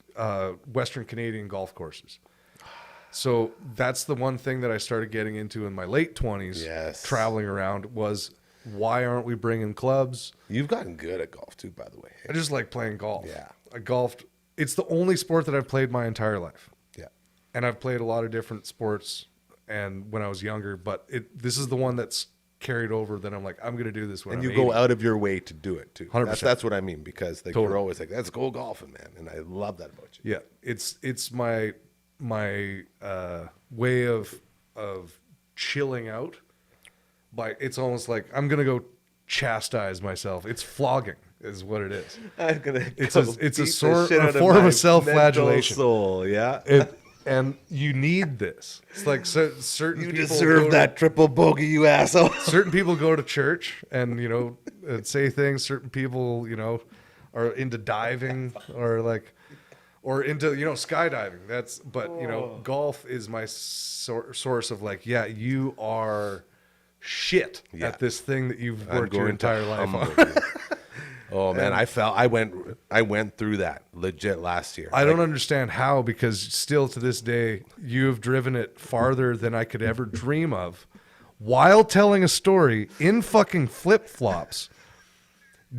Western Canadian golf courses. So that's the one thing that I started getting into in my late 20s, Yes. traveling around, was why aren't we bringing clubs? You've gotten good at golf too, by the way. I just like playing golf. Yeah. I golfed. It's the only sport that I've played my entire life. Yeah. And I've played a lot of different sports and when I was younger, but this is the one that's carried over that I'm like, I'm going to do this when And I'm you go 80. out of your way to do it too. 100%. That's what I mean, because like Totally. you're always like, let's go golfing, man. And I love that about you. Yeah. It's my way of chilling out. It's almost like I'm going to go chastise myself. It's flogging is what it is. I'm gonna. It's go a beat the sort shit a out of form my of self-flagellation. mental soul, yeah. And you need this. It's like certain You people deserve go that triple bogey, you asshole. certain people go to church and say things. Certain people are into diving or into skydiving. Golf is my source of like, yeah, you are shit Yeah. at this thing that you've I'm worked your going to entire life humble on. you. Oh man, I went through that legit last year. I don't understand how, because still to this day, you have driven it farther than I could ever dream of while telling a story in fucking flip-flops.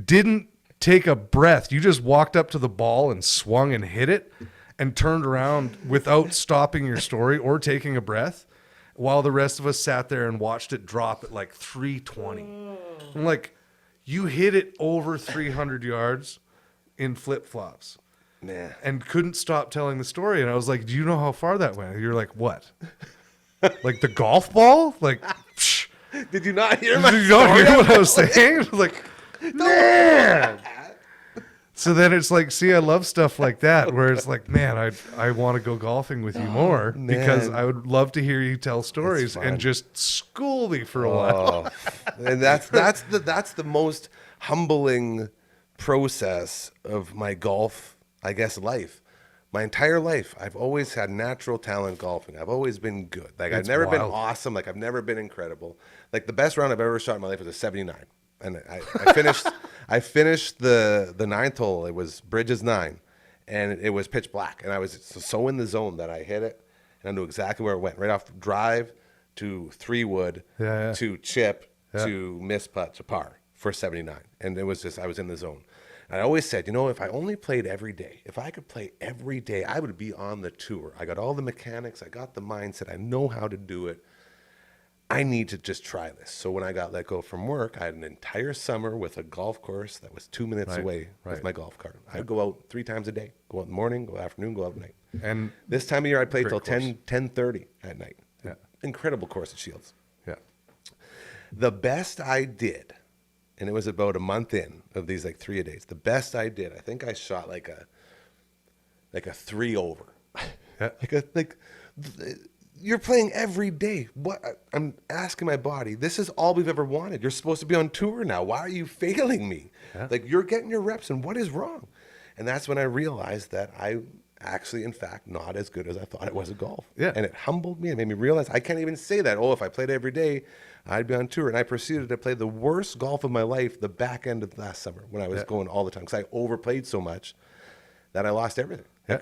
Didn't take a breath. You just walked up to the ball and swung and hit it and turned around without stopping your story or taking a breath, while the rest of us sat there and watched it drop at like 320. I'm like, you hit it over 300 yards in flip-flops. Man. And couldn't stop telling the story. And I was like, do you know how far that went? You're like, what? Like the golf ball? Like, psh. Did you not hear my Did you not story? hear what I was saying? I was like, man. So then it's like, see, I love stuff like that, where it's like, man, I want to go golfing with you more because man. I would love to hear you tell stories fun. and just school me for a while. Oh, and that's the most humbling process of my golf, I guess, life. My entire life, I've always had natural talent golfing. I've always been good. Like I've It's never been wild. awesome. Like I've never been incredible. Like the best round I've ever shot in my life was a 79, and I finished. I finished the 9th hole. It was Bridges 9, and it was pitch black, and I was so in the zone that I hit it, and I knew exactly where it went. Right off drive to 3-wood Yeah. to chip Yeah. to miss putt to par for 79, and it was just I was in the zone. And I always said, if I only played every day, if I could play every day, I would be on the tour. I got all the mechanics, I got the mindset, I know how to do it. I need to just try this. So when I got let go from work, I had an entire summer with a golf course that was 2 minutes away with my golf cart. I'd go out 3 times a day, go out in the morning, go afternoon, go out at night. And This time of year, I played till Great 10:30 at night. Yeah. Incredible course at Shields. Yeah. The best I did, and it was about a month in of these like 3 a days. The best I did, I think I shot like a 3 over. Yeah. You're playing every day. What I'm asking my body, this is all we've ever wanted. You're supposed to be on tour now. Why are you failing me? Yeah. Like you're getting your reps, and what is wrong? And that's when I realized that I actually, in fact, not as good as I thought I was at golf. Yeah. And it humbled me and made me realize I can't even say that. Oh, if I played every day, I'd be on tour. And I proceeded to play the worst golf of my life the back end of last summer when I was going all the time because I overplayed so much that I lost everything. Yeah. I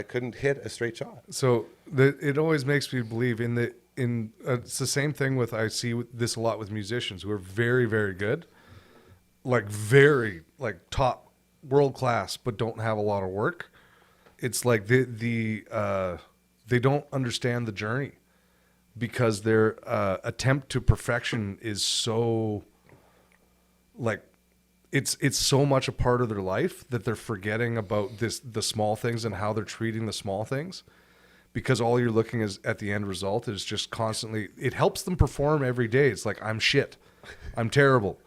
couldn't hit a straight shot. So it always makes me believe in it's the same thing with, I see this a lot with musicians who are very, very good, like very like top world class, but don't have a lot of work. It's like they don't understand the journey because their attempt to perfection is so like it's so much a part of their life that they're forgetting about the small things and how they're treating the small things, because all you're looking at the end result is just constantly, it helps them perform every day. It's like, I'm shit, I'm terrible,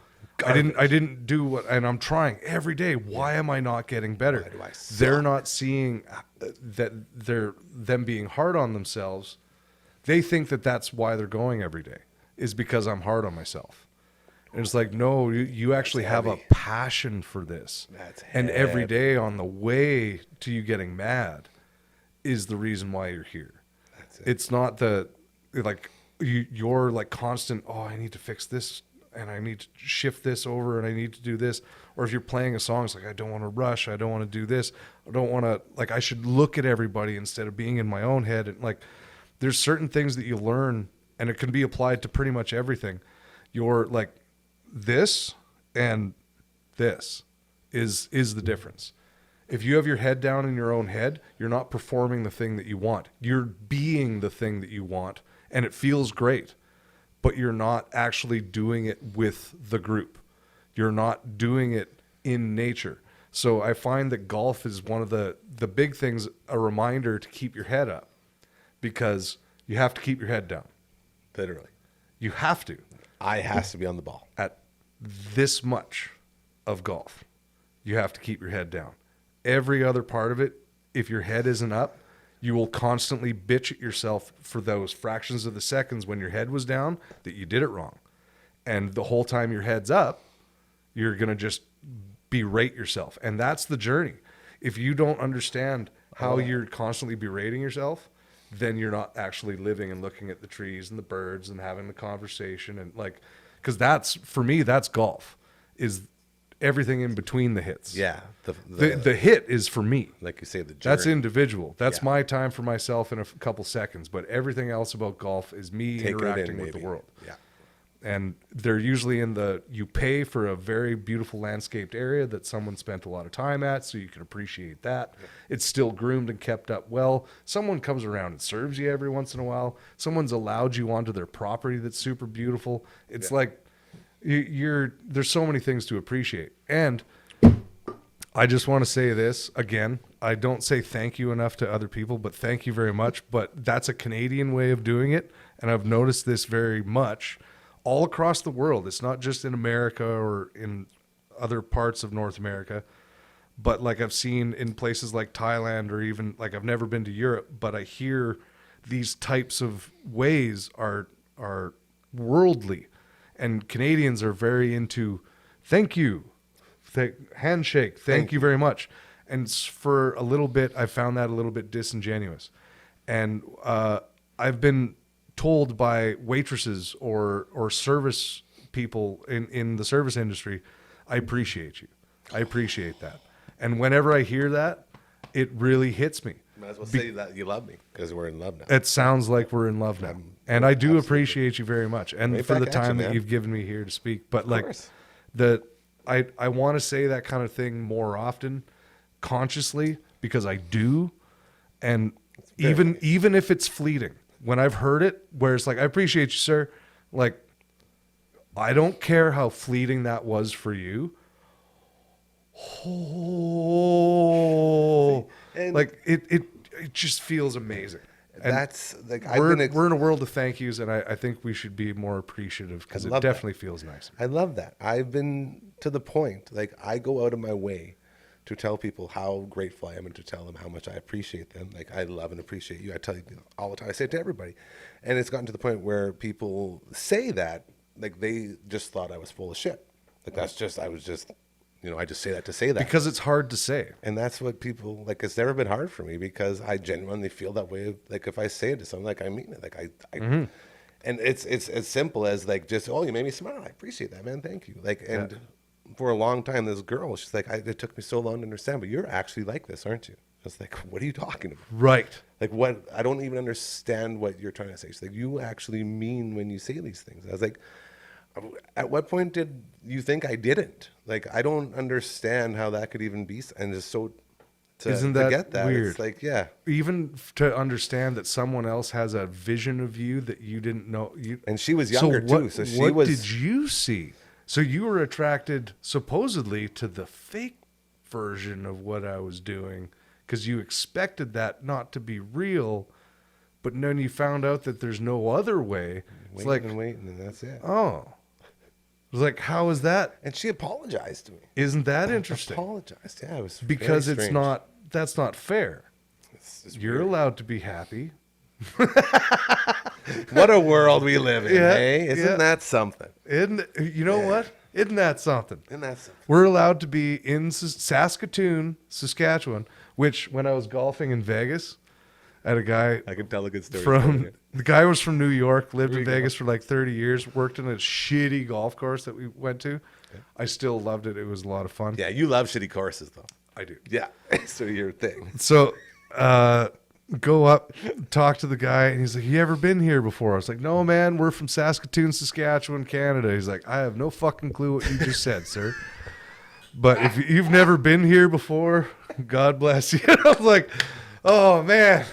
I didn't do what, and I'm trying every day. Why am I not getting better? They're not seeing that them being hard on themselves. They think that that's why they're going every day, is because I'm hard on myself. And it's like, no, you actually have a passion for this. And every day on the way to you getting mad is the reason why you're here. It's not you're like constant, oh, I need to fix this and I need to shift this over and I need to do this. Or if you're playing a song, it's like, I don't want to rush. I don't want to do this. I don't want to, like, I should look at everybody instead of being in my own head. And like, there's certain things that you learn, and it can be applied to pretty much everything. You're like, this and this is the difference. If you have your head down in your own head, you're not performing the thing that you want. You're being the thing that you want, and it feels great, but you're not actually doing it with the group. You're not doing it in nature. So I find that golf is one of the big things, a reminder to keep your head up, because you have to keep your head down. Literally. You have to. Eye has to be on the ball. At this much of golf, you have to keep your head down. Every other part of it, if your head isn't up, you will constantly bitch at yourself for those fractions of the seconds when your head was down that you did it wrong. And the whole time your head's up, you're going to just berate yourself. And that's the journey. If you don't understand how you're constantly berating yourself, then you're not actually living and looking at the trees and the birds and having the conversation. And like, because that's, for me, that's golf, is everything in between the hits. Yeah. The hit is for me. Like you say, the journey. That's individual. That's my time for myself in a couple seconds. But everything else about golf is me interacting with the world. Yeah. And they're usually you pay for a very beautiful landscaped area that someone spent a lot of time at, so you can appreciate that. Yeah. It's still groomed and kept up well. Someone comes around and serves you every once in a while. Someone's allowed you onto their property that's super beautiful. It's like there's so many things to appreciate. And I just want to say this again. I don't say thank you enough to other people, but thank you very much. But that's a Canadian way of doing it. And I've noticed this very much all across the world. It's not just in America or in other parts of North America, but like I've seen in places like Thailand, or even like, I've never been to Europe, but I hear these types of ways are worldly, and Canadians are very into thank you, handshake, thank you very much. And for a little bit, I found that a little bit disingenuous. And I've been told by waitresses or service people in the service industry, I appreciate you. I appreciate that. And whenever I hear that, it really hits me. Might as well say that you love me, because we're in love now. It sounds like we're in love now. And I do appreciate you very much. And Right for the back at time you, that man. you've given me here to speak. But like course. I want to say that kind of thing more often, consciously, because I do. And even if it's fleeting, when I've heard it, where it's like, I appreciate you, sir. Like, I don't care how fleeting that was for you. Oh, And like it just feels amazing. And that's like, we're in a world of thank yous, and I think we should be more appreciative, because it love that. definitely feels nice. I love that. I've been to the point, like, I go out of my way to tell people how grateful I am and to tell them how much I appreciate them. Like, I love and appreciate you. I tell you all the time. I say it to everybody. And it's gotten to the point where people say that, like, they just thought I was full of shit. Like, I just say that to say that. Because it's hard to say. And that's what people, like, it's never been hard for me, because I genuinely feel that way. Like, if I say it to someone, like, I mean it. Like, and it's as simple as, like, just, oh, you made me smile. I appreciate that, man. Thank you. Like, and for a long time, this girl, she's like, it took me so long to understand, but you're actually like this, aren't you? was like, what are you talking about? Right. Like, what? I don't even understand what you're trying to say. She's like, you actually mean when you say these things. I was like, at what point did you think I didn't? Like, I don't understand how that could even be. And it's so, Isn't to that get that, weird? it's like, yeah. Even to understand that someone else has a vision of you that you didn't know. And she was younger too. So she what was. did you see? So you were attracted supposedly to the fake version of what I was doing because you expected that not to be real, but then you found out that there's no other way. It's like, waiting, and that's it. oh. It was like, how is that? And she apologized to me. Isn't that interesting? Apologized. Yeah, it was Because very it's strange. not, that's not fair. It's You're weird. allowed to be happy. What a world we live in, Yeah, hey? Isn't yeah. that something? You know what? Isn't that something? Isn't that something? We're allowed to be in Saskatoon, Saskatchewan, which when I was golfing in Vegas, I had a guy I can tell a good story. the guy was from New York, lived in Vegas for like 30 years, worked in a shitty golf course that we went to. I still loved it. It was a lot of fun. Yeah, you love shitty courses, though. I do. Yeah, so your thing. So, go up, talk to the guy, and he's like, "You ever been here before?" I was like, "No, man, we're from Saskatoon, Saskatchewan, Canada." He's like, "I have no fucking clue what you just said, sir. But if you've never been here before, God bless you." I was like, "Oh man,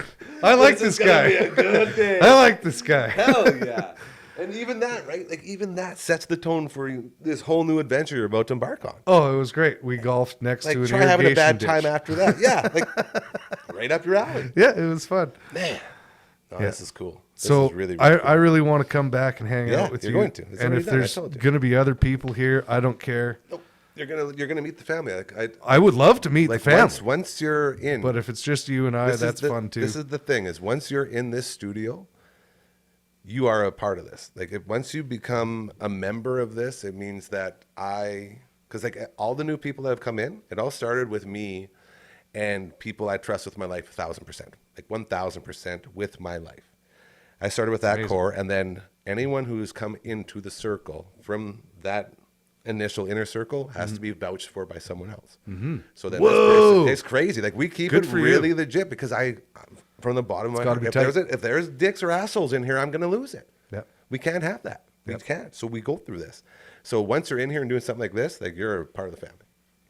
I like this guy. Be a good day. I like this guy." Hell yeah. And even that, right? Like, even that sets the tone for you, this whole new adventure you're about to embark on. Oh, it was great. We golfed next Like, to an try having a irrigation bad time ditch. after that. Yeah, like, right up your alley. Yeah, it was fun. Man. No, Yeah. This is cool. This So is really, I, really cool. I really want to come back and hang Yeah, out with you're you. going to. It's And already if done. I there's told you. going to be other people here, I don't care. Nope. You're gonna meet the family. Like, I would love to meet like the family. once you're in, But if it's just you and I, this is that's the- fun too. This is the thing: is once you're in this studio, you are a part of this. Like, once you become a member of this, it means that because like all the new people that have come in, it all started with me and people I trust with my life 1,000%, like 1,000% with my life. I started with that Amazing. core, and then anyone who's come into the circle from that initial inner circle has to be vouched for by someone else. So then this Whoa. person, it's crazy. Like, we keep Good it for you. really legit because from the bottom of my gotta heart, be tight. if there's dicks or assholes in here, I'm going to lose it. Yep. We can't have that. We Yep. can't. So we go through this. So once you're in here and doing something like this, like, you're a part of the family.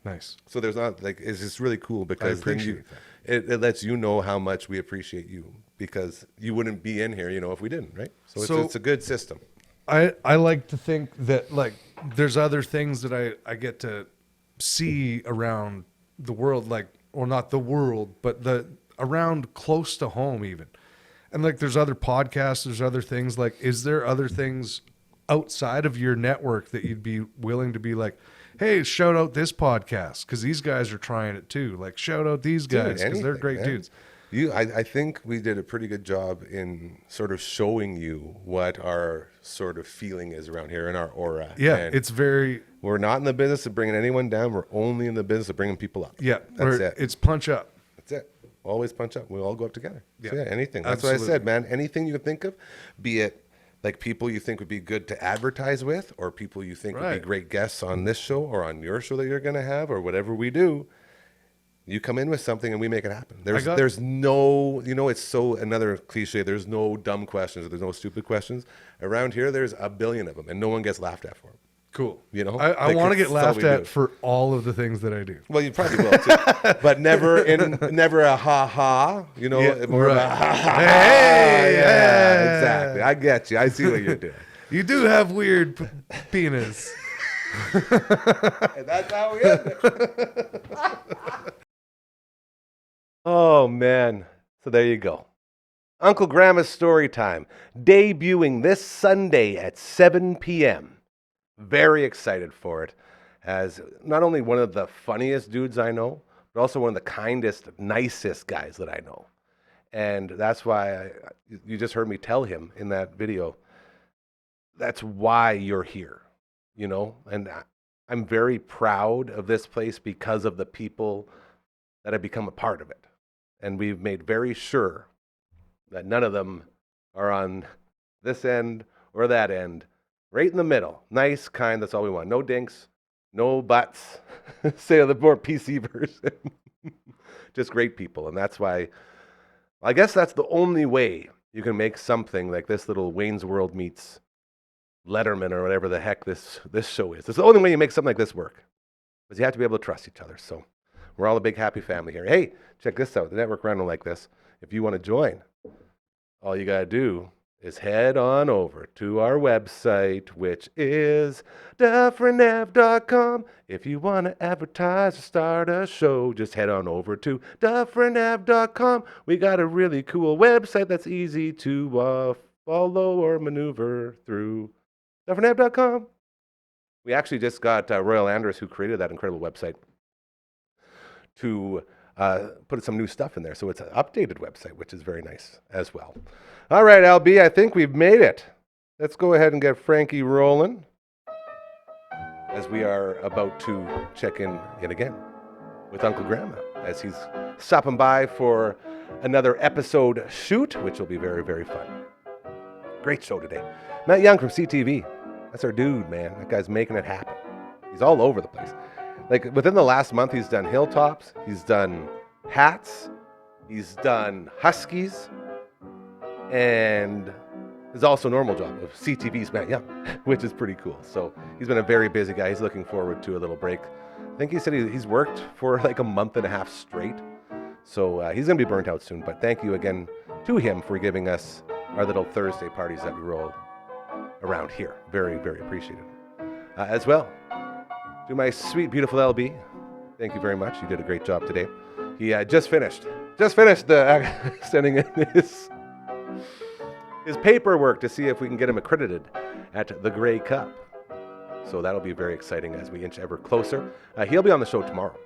Nice. So there's not, like, it's just really cool because then appreciate it lets you know how much we appreciate you, because you wouldn't be in here, if we didn't, right? So it's a good system. I like to think that, like, there's other things that I get to see around the world, like, or not the world, but around close to home even. And like, there's other podcasts, there's other things. Like, is there other things outside of your network that you'd be willing to be like, hey, shout out this podcast because these guys are trying it too. Like, shout out these guys because they're Anything, great man. dudes. I think we did a pretty good job in sort of showing you what our sort of feeling is around here in our aura. Yeah, And it's very, we're not in the business of bringing anyone down. We're only in the business of bringing people up. yeah, That's it. it's punch up. That's it. Always punch up. We'll all go up together. So Yeah. yeah, anything. That's what I Absolutely. said, man. Anything you can think of, be it like people you think would be good to advertise with, or people you think would Right. be great guests on this show or on your show that you're going to have, or whatever we do. You come in with something and we make it happen. There's no, it's so another cliche. There's no dumb questions. There's no stupid questions. Around here, there's a billion of them, and no one gets laughed at for them. Cool. I I want to get that's all laughed we do. at for all of the things that I do. Well, you probably will too, but never a ha ha. Yeah, More of a right. ha ha. Hey, Yeah, exactly. I get you. I see what you're doing. You do have weird penis. And that's how we end it. Oh man! So there you go. Uncle Grandma's Story Time, debuting this Sunday at 7 p.m. Very excited for it, as not only one of the funniest dudes I know, but also one of the kindest, nicest guys that I know. And that's why you just heard me tell him in that video, that's why you're here, And I'm very proud of this place because of the people that have become a part of it. And we've made very sure that none of them are on this end or that end. Right in the middle. Nice, kind, that's all we want. No dinks, no butts. Say the more PC version. Just great people. And that's why, I guess that's the only way you can make something like this little Wayne's World meets Letterman or whatever the heck this show is. It's the only way you make something like this work, is you have to be able to trust each other. So we're all a big happy family here. Hey, check this out. The network running like this. If you want to join, all you got to do is head on over to our website, which is DufferinAv.com. If you want to advertise or start a show, just head on over to DufferinAv.com. We got a really cool website that's easy to follow or maneuver through. DufferinAv.com. We actually just got Royal Andrus, who created that incredible website, to put some new stuff in there. So it's an updated website, which is very nice as well. All right, LB, I think we've made it. Let's go ahead and get Frankie rolling, as we are about to check in again with Uncle Grandma, as he's stopping by for another episode shoot, which will be very, very fun. Great show today. Matt Young from CTV. That's our dude, man. That guy's making it happen. He's all over the place. Like, within the last month, he's done Hilltops, he's done Hats, he's done Huskies, and his also normal job of CTV's Matt Young, which is pretty cool. So he's been a very busy guy. He's looking forward to a little break. I think he said he's worked for like a month and a half straight. So he's going to be burnt out soon. But thank you again to him for giving us our little Thursday parties that we roll around here. Very, very appreciated. As well, to my sweet, beautiful LB, thank you very much. You did a great job today. He just finished sending in his paperwork to see if we can get him accredited at the Grey Cup. So that'll be very exciting as we inch ever closer. He'll be on the show tomorrow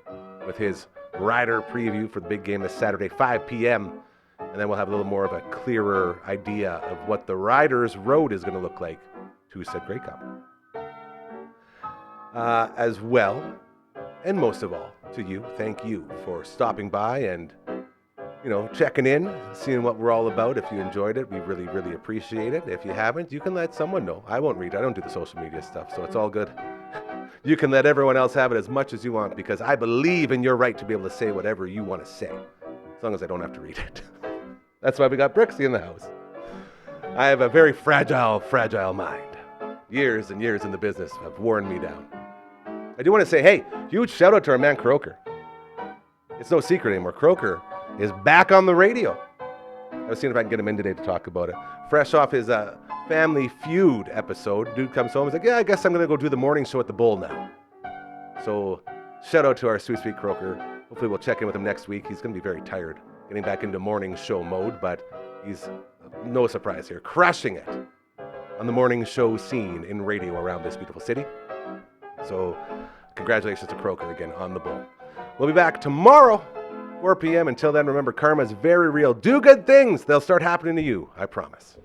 with his rider preview for the big game this Saturday, 5 p.m. And then we'll have a little more of a clearer idea of what the Riders' Road is going to look like to said Grey Cup. As well, and most of all, to you, thank you for stopping by and, checking in, seeing what we're all about. If you enjoyed it, we really, really appreciate it. If you haven't, you can let someone know. I won't read. I don't do the social media stuff, so it's all good. You can let everyone else have it as much as you want, because I believe in your right to be able to say whatever you want to say, as long as I don't have to read it. That's why we got Brooksy in the house. I have a very fragile mind. Years and years in the business have worn me down. I do want to say, hey, huge shout out to our man Croker. It's no secret anymore. Croker is back on the radio. I was seeing if I can get him in today to talk about it. Fresh off his Family Feud episode, dude comes home, he's like, yeah, I guess I'm going to go do the morning show at the Bull now. So shout out to our sweet, sweet Croker. Hopefully we'll check in with him next week. He's going to be very tired getting back into morning show mode, but he's, no surprise here, crushing it on the morning show scene in radio around this beautiful city. So congratulations to Croker again on the Bull. We'll be back tomorrow, 4 p.m. Until then, remember, karma is very real. Do good things. They'll start happening to you. I promise.